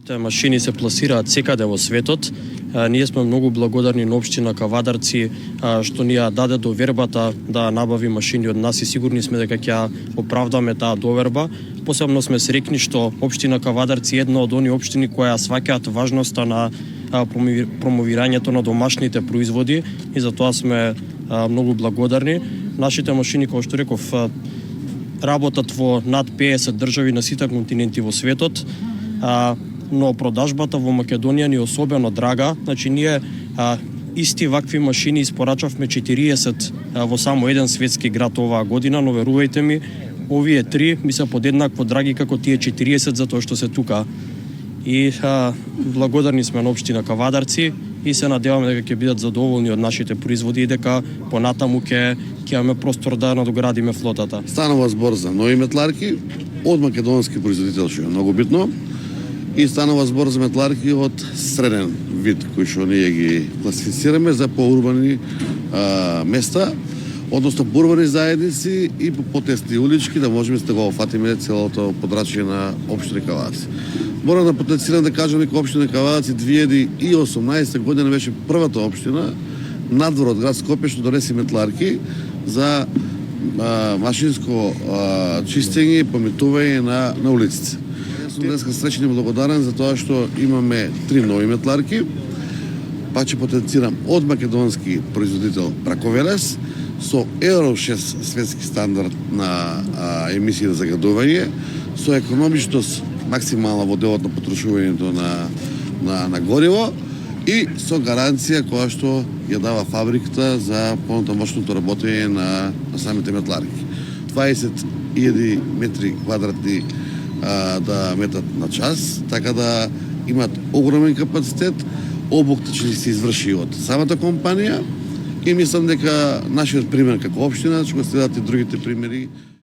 Тие машини се пласираат секаде во светот. Ние сме многу благодарни на општина Кавадарци што ни ја даде довербата да набави машини од нас и сигурни сме дека ќе ја оправдаме таа доверба. Посебно сме среќни што општина Кавадарци е една од оние општини кои ја сваќаат важноста на промовирањето на домашните производи и за тоа сме многу благодарни. Нашите машини, како што реков, работат во над 50 држави на сите континенти во светот. Но продажбата во Македонија ни е особено драга. Значи ние исти вакви машини испорачавме 40 во само еден светски град оваа година, но верувајте ми, овие 3 ми се подеднакво драги како тие 40 затоа што се тука. И благодарни сме на општина Кавадарци и се надеваме дека ќе бидат задоволни од нашите производи и дека понатаму ќе имаме простор да надоградиме флотата. Станува збор за нови метларки од македонски производител, што е многу битно. И станува збор за метларки од среден вид, кои што ние ги класифицираме за поурбани места, односно поурбани заедници и по потесни улички, да можеме да го офатиме целото подрачје на општина Кавадарци. Морам да потенцирам да кажам дека општина Кавадарци 2018 година беше првата општина надвор од град Скопје што донесе метларки за машинско чистење и пометување на улиците. Сум денеска среќен и благодарен за тоа што имаме 3 нови метларки, па ќе потенцирам од македонски производител Браковелес со Евро 6 светски стандард на емисија за загадување, со економичност максимална во делот на потрошувањето на гориво и со гаранција која што ја дава фабриката за понатамошното работење на самите метларки. 20.000 метри квадратни да метат на час, така да имат огромен капацитет. Обукта ќе се изврши од самата компанија и мислам дека нашиот пример како општина ќе го следат и другите примери.